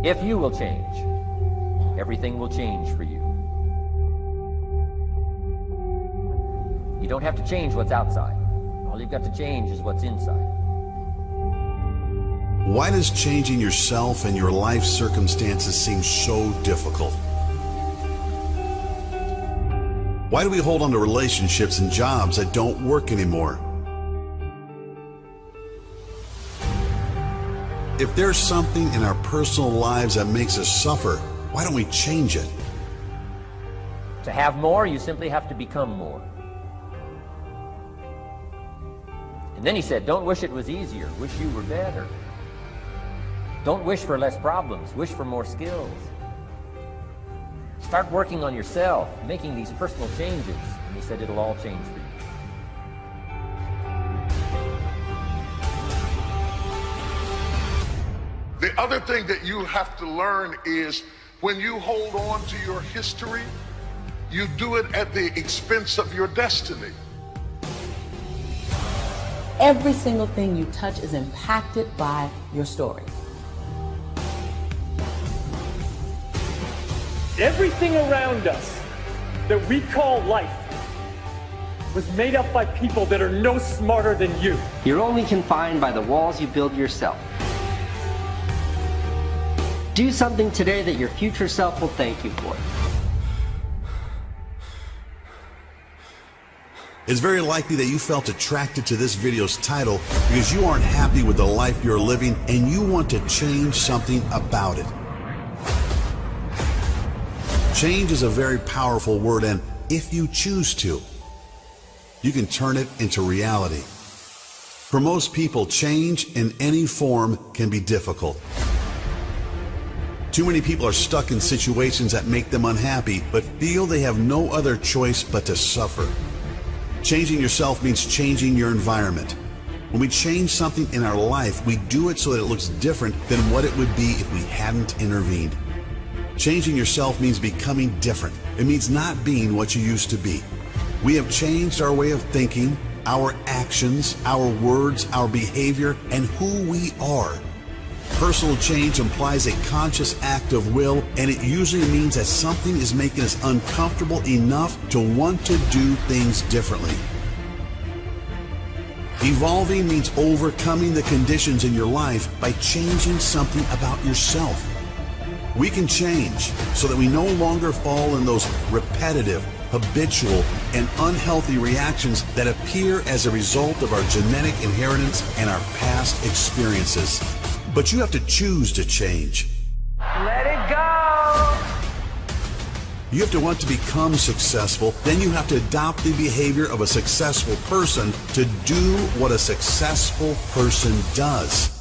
If you will change, everything will change for you. You don't have to change what's outside. All you've got to change is what's inside. Why does changing yourself and your life circumstances seem so difficult? Why do we hold on to relationships and jobs that don't work anymore? If there's something in our personal lives that makes us suffer, why don't we change it? To have more, you simply have to become more. And then he said, don't wish it was easier, wish you were better. Don't wish for less problems, wish for more skills. Start working on yourself, making these personal changes, and he said it'll all change for you. The other thing that you have to learn is when you hold on to your history, you do it at the expense of your destiny. Every single thing you touch is impacted by your story. Everything around us that we call life was made up by people that are no smarter than you. You're only confined by the walls you build yourself. Do something today that your future self will thank you for. It's very likely that you felt attracted to this video's title because you aren't happy with the life you're living and you want to change something about it. Change is a very powerful word, and if you choose to, you can turn it into reality. For most people, change in any form can be difficult. Too many people are stuck in situations that make them unhappy, but feel they have no other choice but to suffer. Changing yourself means changing your environment. When we change something in our life, we do it so that it looks different than what it would be if we hadn't intervened. Changing yourself means becoming different. It means not being what you used to be. We have changed our way of thinking, our actions, our words, our behavior, and who we are. Personal change implies a conscious act of will, and it usually means that something is making us uncomfortable enough to want to do things differently. Evolving means overcoming the conditions in your life by changing something about yourself. We can change so that we no longer fall in those repetitive, habitual, and unhealthy reactions that appear as a result of our genetic inheritance and our past experiences. But you have to choose to change. Let it go! You have to want to become successful, then you have to adopt the behavior of a successful person to do what a successful person does.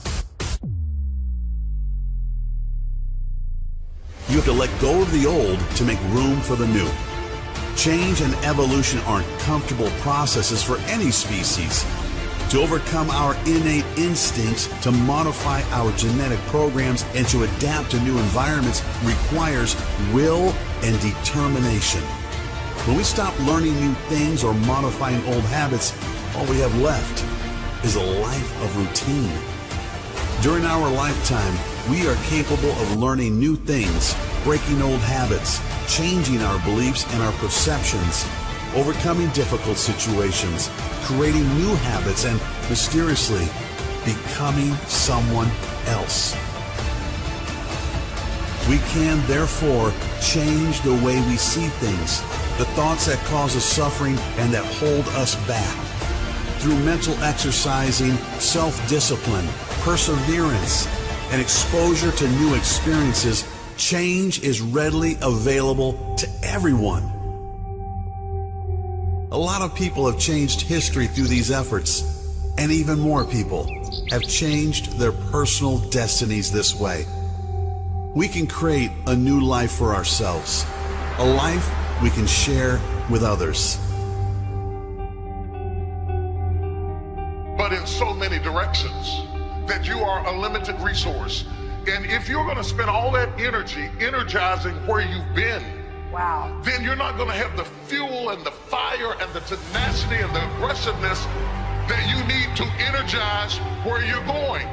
You have to let go of the old to make room for the new. Change and evolution aren't comfortable processes for any species. To overcome our innate instincts, to modify our genetic programs, and to adapt to new environments requires will and determination. When we stop learning new things or modifying old habits, all we have left is a life of routine. During our lifetime, we are capable of learning new things, breaking old habits, changing our beliefs and our perceptions, overcoming difficult situations, creating new habits, and mysteriously becoming someone else. We can, therefore, change the way we see things, the thoughts that cause us suffering and that hold us back. Through mental exercising, self-discipline, perseverance, and exposure to new experiences, change is readily available to everyone. A lot of people have changed history through these efforts, and even more people have changed their personal destinies this way. We can create a new life for ourselves, a life we can share with others. But in so many directions that you are a limited resource. And if you're going to spend all that energy energizing where you've been, Wow. then you're not going to have the fuel and the fire and the tenacity and the aggressiveness that you need to energize where you're going.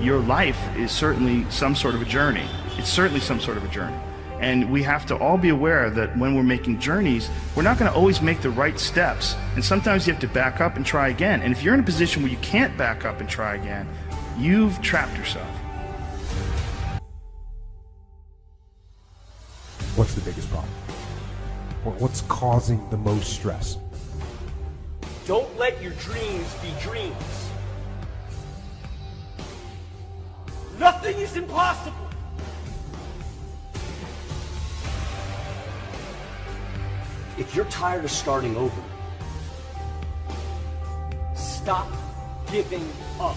your life is certainly some sort of a journey. It's certainly some sort of a journey. And we have to all be aware that when we're making journeys, we're not going to always make the right steps. And sometimes you have to back up and try again. And if you're in a position where you can't back up and try again, you've trapped yourself. What's the biggest problem? What's causing the most stress? Don't let your dreams be dreams. Nothing is impossible. If you're tired of starting over, stop giving up.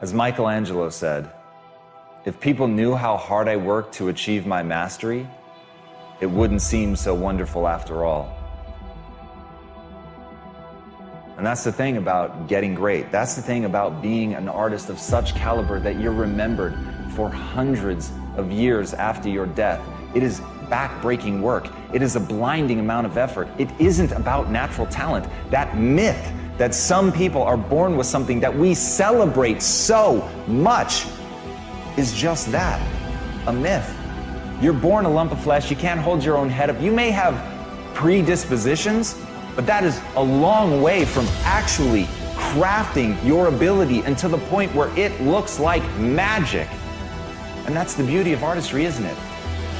As Michelangelo said, if people knew how hard I worked to achieve my mastery, it wouldn't seem so wonderful after all. And that's the thing about getting great. That's the thing about being an artist of such caliber that you're remembered for hundreds of years after your death. It is back-breaking work. It is a blinding amount of effort. It isn't about natural talent. That myth that some people are born with something that we celebrate so much is just that, a myth. You're born a lump of flesh. You can't hold your own head up. You may have predispositions, but that is a long way from actually crafting your ability until the point where it looks like magic. And that's the beauty of artistry, isn't it?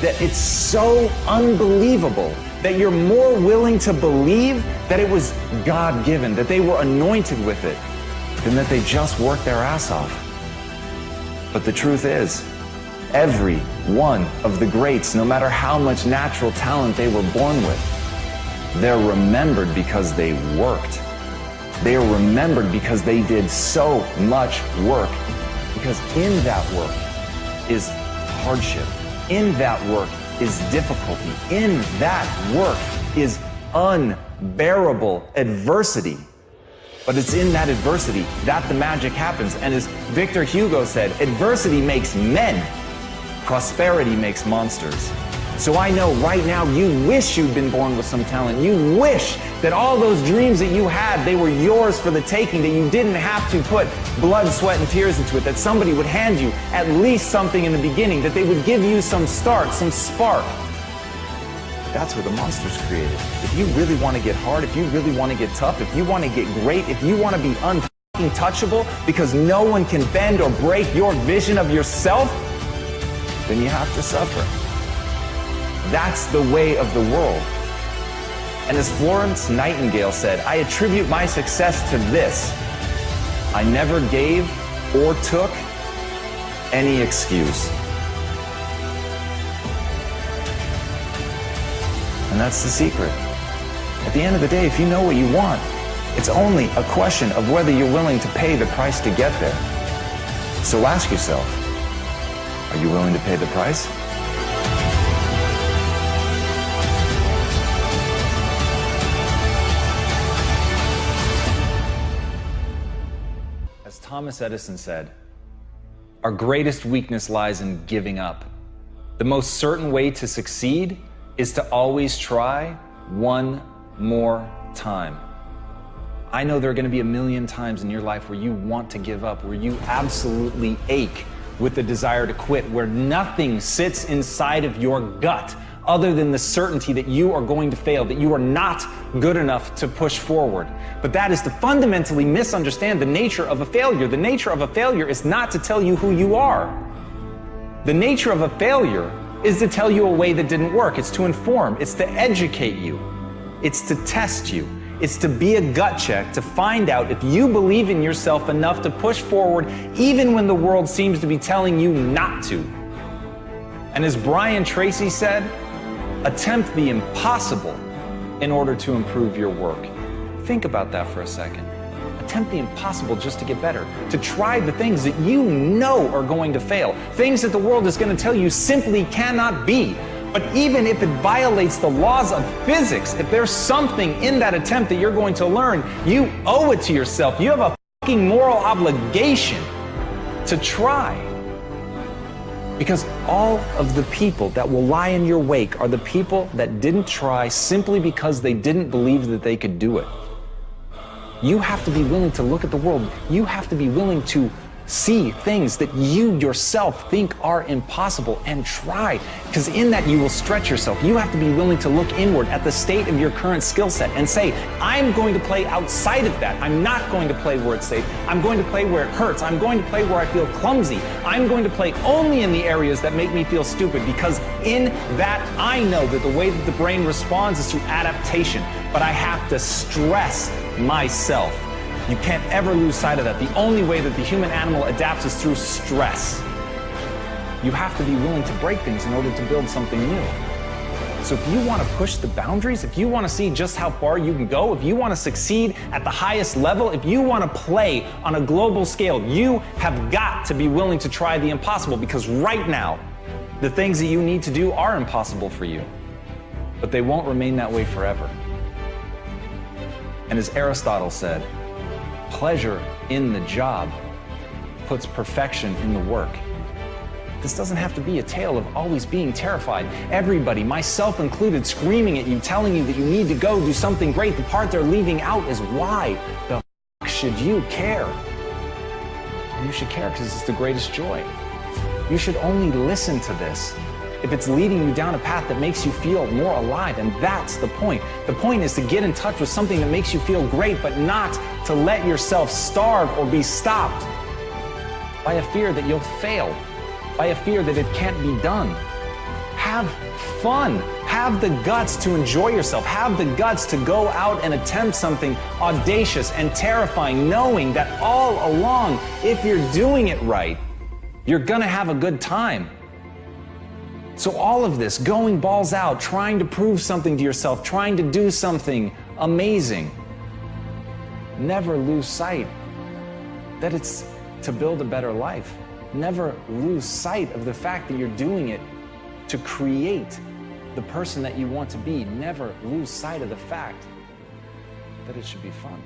That it's so unbelievable that you're more willing to believe that it was God-given, that they were anointed with it, than that they just worked their ass off. But the truth is, every one of the greats, no matter how much natural talent they were born with, they're remembered because they worked. They are remembered because they did so much work. Because in that work is hardship. In that work is difficulty. In that work is unbearable adversity. But it's in that adversity that the magic happens. And as Victor Hugo said, adversity makes men. Prosperity makes monsters. So I know right now you wish you'd been born with some talent. You wish that all those dreams that you had, they were yours for the taking, that you didn't have to put blood, sweat, and tears into it, that somebody would hand you at least something in the beginning, that they would give you some start, some spark. That's where the monster's created. If you really want to get hard, if you really want to get tough, if you want to get great, if you want to be untouchable because no one can bend or break your vision of yourself, then you have to suffer. That's the way of the world. And as Florence Nightingale said, I attribute my success to this: I never gave or took any excuse. And that's the secret. At the end of the day, if you know what you want, it's only a question of whether you're willing to pay the price to get there. So ask yourself, are you willing to pay the price? As Thomas Edison said, our greatest weakness lies in giving up. The most certain way to succeed is to always try one more time. I know there are going to be a million times in your life where you want to give up, where you absolutely ache with the desire to quit, where nothing sits inside of your gut other than the certainty that you are going to fail, that you are not good enough to push forward. But that is to fundamentally misunderstand the nature of a failure. The nature of a failure is not to tell you who you are. The nature of a failure is to tell you a way that didn't work. It's to inform. It's to educate you. It's to test you. It's to be a gut check to find out if you believe in yourself enough to push forward even when the world seems to be telling you not to. And as Brian Tracy said, attempt the impossible in order to improve your work. Think about that for a second. Attempt the impossible just to get better, to try the things that you know are going to fail, things that the world is going to tell you simply cannot be. But even if it violates the laws of physics, if there's something in that attempt that you're going to learn, you owe it to yourself. You have a fucking moral obligation to try. Because all of the people that will lie in your wake are the people that didn't try simply because they didn't believe that they could do it. You have to be willing to look at the world. You have to be willing to see things that you yourself think are impossible and try, because in that you will stretch yourself. You have to be willing to look inward at the state of your current skill set and say, I'm going to play outside of that. I'm not going to play where it's safe. I'm going to play where it hurts. I'm going to play where I feel clumsy. I'm going to play only in the areas that make me feel stupid, because in that I know that the way that the brain responds is through adaptation, but I have to stress myself. You can't ever lose sight of that. The only way that the human animal adapts is through stress. You have to be willing to break things in order to build something new. So if you want to push the boundaries, if you want to see just how far you can go, if you want to succeed at the highest level, if you want to play on a global scale, you have got to be willing to try the impossible, because right now, the things that you need to do are impossible for you, but they won't remain that way forever. And as Aristotle said, pleasure in the job puts perfection in the work. This doesn't have to be a tale of always being terrified. Everybody, myself included, screaming at you, telling you that you need to go do something great. The part they're leaving out is why the f should you care? You should care because it's the greatest joy. You should only listen to this if it's leading you down a path that makes you feel more alive, and that's the point. The point is to get in touch with something that makes you feel great, but not to let yourself starve or be stopped by a fear that you'll fail, by a fear that it can't be done. Have fun. Have the guts to enjoy yourself. Have the guts to go out and attempt something audacious and terrifying, knowing that all along, if you're doing it right, you're gonna have a good time. So all of this, going balls out, trying to prove something to yourself, trying to do something amazing, never lose sight that it's to build a better life. Never lose sight of the fact that you're doing it to create the person that you want to be. Never lose sight of the fact that it should be fun.